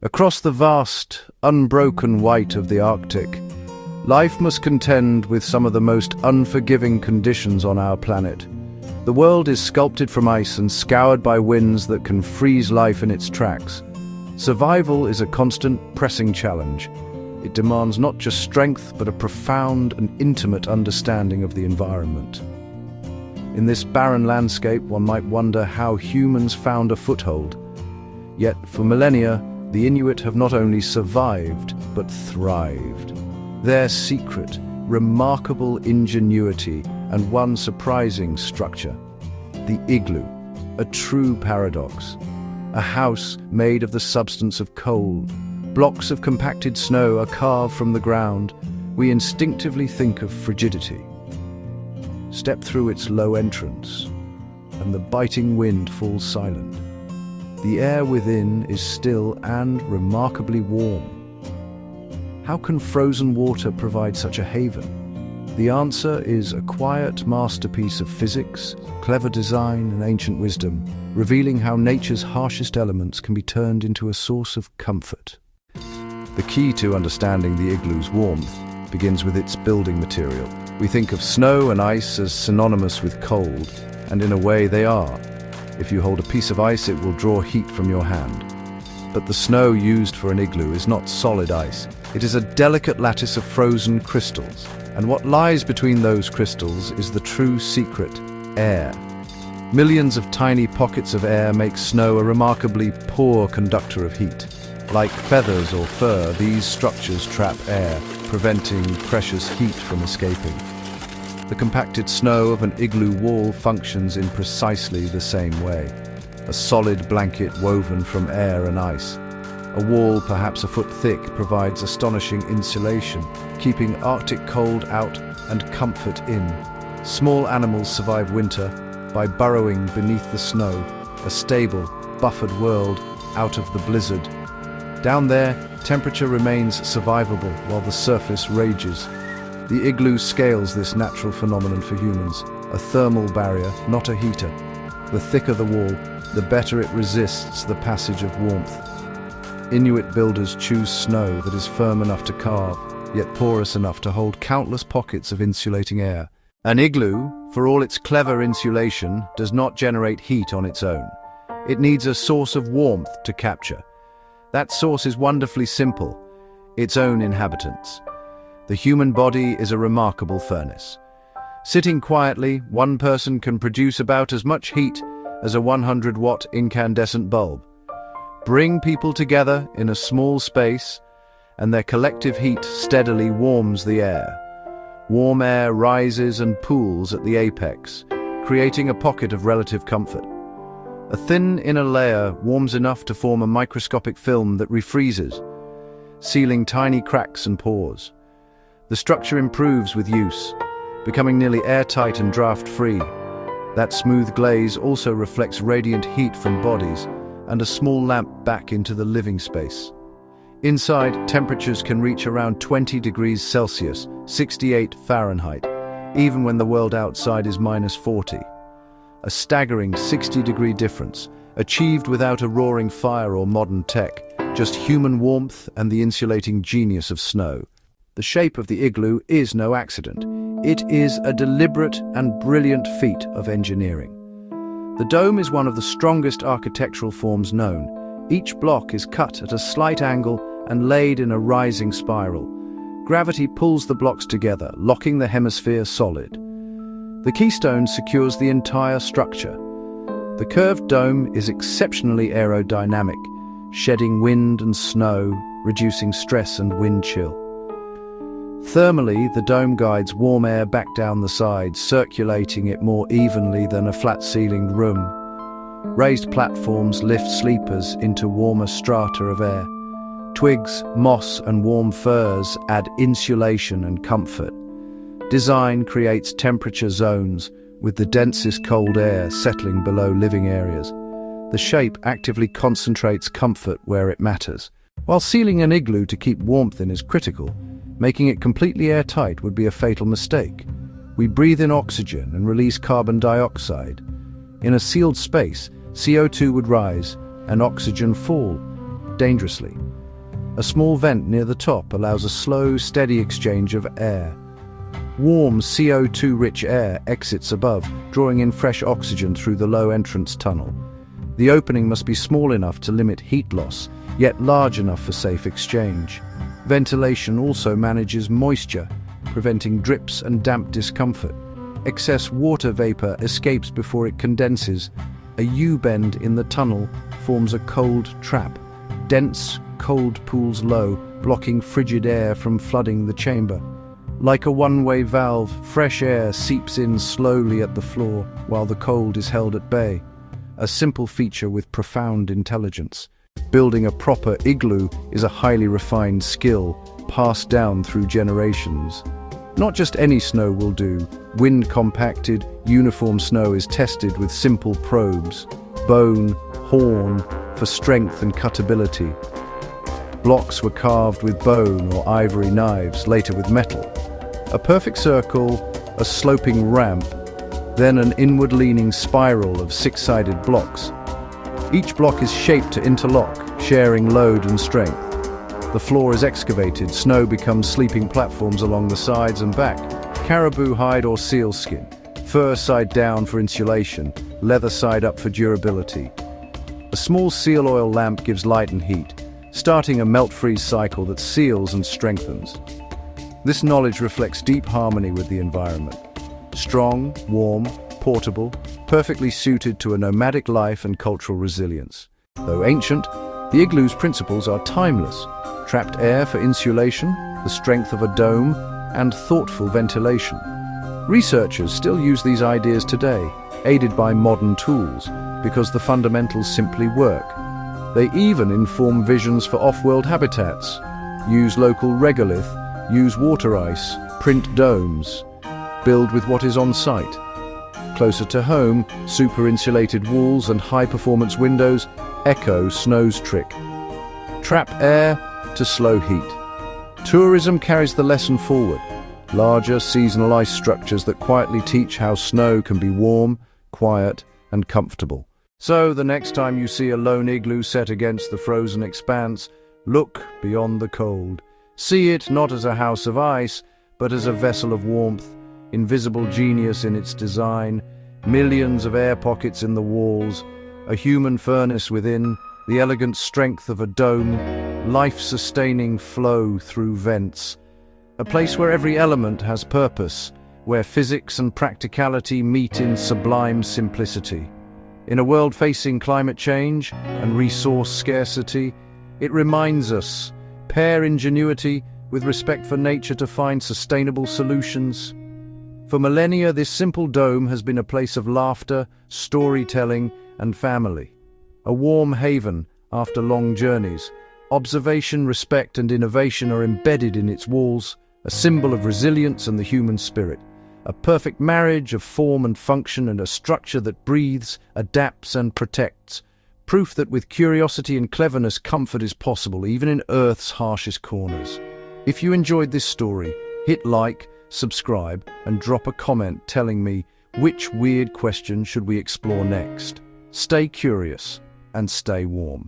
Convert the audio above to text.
Across the vast, unbroken white of the Arctic, life must contend with some of the most unforgiving conditions on our planet. The world is sculpted from ice and scoured by winds that can freeze life in its tracks. Survival is a constant, pressing challenge. It demands not just strength, but a profound and intimate understanding of the environment. In this barren landscape, one might wonder how humans found a foothold. Yet, for millennia, the Inuit have not only survived, but thrived. Their secret, remarkable ingenuity, and one surprising structure, the igloo, a true paradox. A house made of the substance of cold. Blocks of compacted snow are carved from the ground. We instinctively think of frigidity. Step through its low entrance, and the biting wind falls silent. The air within is still and remarkably warm. How can frozen water provide such a haven? The answer is a quiet masterpiece of physics, clever design, and ancient wisdom, revealing how nature's harshest elements can be turned into a source of comfort. The key to understanding the igloo's warmth begins with its building material. We think of snow and ice as synonymous with cold, and in a way they are. If you hold a piece of ice, it will draw heat from your hand. But the snow used for an igloo is not solid ice. It is a delicate lattice of frozen crystals. And what lies between those crystals is the true secret: air. Millions of tiny pockets of air make snow a remarkably poor conductor of heat. Like feathers or fur, these structures trap air, preventing precious heat from escaping. The compacted snow of an igloo wall functions in precisely the same way. A solid blanket woven from air and ice. A wall perhaps a foot thick provides astonishing insulation, keeping Arctic cold out and comfort in. Small animals survive winter by burrowing beneath the snow, a stable, buffered world out of the blizzard. Down there, temperature remains survivable while the surface rages. The igloo scales this natural phenomenon for humans, a thermal barrier, not a heater. The thicker the wall, the better it resists the passage of warmth. Inuit builders choose snow that is firm enough to carve, yet porous enough to hold countless pockets of insulating air. An igloo, for all its clever insulation, does not generate heat on its own. It needs a source of warmth to capture. That source is wonderfully simple: its own inhabitants. The human body is a remarkable furnace. Sitting quietly, one person can produce about as much heat as a 100-watt incandescent bulb. Bring people together in a small space, and their collective heat steadily warms the air. Warm air rises and pools at the apex, creating a pocket of relative comfort. A thin inner layer warms enough to form a microscopic film that refreezes, sealing tiny cracks and pores. The structure improves with use, becoming nearly airtight and draft-free. That smooth glaze also reflects radiant heat from bodies and a small lamp back into the living space. Inside, temperatures can reach around 20 degrees Celsius, 68 Fahrenheit, even when the world outside is -40. A staggering 60-degree difference, achieved without a roaring fire or modern tech, just human warmth and the insulating genius of snow. The shape of the igloo is no accident. It is a deliberate and brilliant feat of engineering. The dome is one of the strongest architectural forms known. Each block is cut at a slight angle and laid in a rising spiral. Gravity pulls the blocks together, locking the hemisphere solid. The keystone secures the entire structure. The curved dome is exceptionally aerodynamic, shedding wind and snow, reducing stress and wind chill. Thermally, the dome guides warm air back down the sides, circulating it more evenly than a flat-ceilinged room. Raised platforms lift sleepers into warmer strata of air. Twigs, moss, and warm furs add insulation and comfort. Design creates temperature zones, with the densest cold air settling below living areas. The shape actively concentrates comfort where it matters. While sealing an igloo to keep warmth in is critical, making it completely airtight would be a fatal mistake. We breathe in oxygen and release carbon dioxide. In a sealed space, CO2 would rise and oxygen fall, dangerously. A small vent near the top allows a slow, steady exchange of air. Warm, CO2-rich air exits above, drawing in fresh oxygen through the low entrance tunnel. The opening must be small enough to limit heat loss, yet large enough for safe exchange. Ventilation also manages moisture, preventing drips and damp discomfort. Excess water vapor escapes before it condenses. A U-bend in the tunnel forms a cold trap. Dense, cold pools low, blocking frigid air from flooding the chamber. Like a one-way valve, fresh air seeps in slowly at the floor, while the cold is held at bay. A simple feature with profound intelligence. Building a proper igloo is a highly refined skill, passed down through generations. Not just any snow will do. Wind-compacted, uniform snow is tested with simple probes. Bone, horn, for strength and cuttability. Blocks were carved with bone or ivory knives, later with metal. A perfect circle, a sloping ramp, then an inward-leaning spiral of six-sided blocks. Each block is shaped to interlock, sharing load and strength. The floor is excavated, snow becomes sleeping platforms along the sides and back. Caribou hide or seal skin, fur side down for insulation, leather side up for durability. A small seal oil lamp gives light and heat, starting a melt-freeze cycle that seals and strengthens. This knowledge reflects deep harmony with the environment. Strong, warm, portable, perfectly suited to a nomadic life and cultural resilience. Though ancient, the igloo's principles are timeless. Trapped air for insulation, the strength of a dome, and thoughtful ventilation. Researchers still use these ideas today, aided by modern tools, because the fundamentals simply work. They even inform visions for off-world habitats. Use local regolith, use water ice, print domes, build with what is on site. Closer to home, super-insulated walls and high-performance windows echo snow's trick. Trap air to slow heat. Tourism carries the lesson forward. Larger seasonal ice structures that quietly teach how snow can be warm, quiet, and comfortable. So the next time you see a lone igloo set against the frozen expanse, look beyond the cold. See it not as a house of ice, but as a vessel of warmth, invisible genius in its design, millions of air pockets in the walls, a human furnace within, the elegant strength of a dome, life-sustaining flow through vents. A place where every element has purpose, where physics and practicality meet in sublime simplicity. In a world facing climate change and resource scarcity, it reminds us, pair ingenuity with respect for nature to find sustainable solutions. For millennia, this simple dome has been a place of laughter, storytelling, and family. A warm haven after long journeys. Observation, respect, and innovation are embedded in its walls, a symbol of resilience and the human spirit. A perfect marriage of form and function and a structure that breathes, adapts, and protects. Proof that with curiosity and cleverness, comfort is possible, even in Earth's harshest corners. If you enjoyed this story, hit like, subscribe, and drop a comment telling me which weird question should we explore next. Stay curious and stay warm.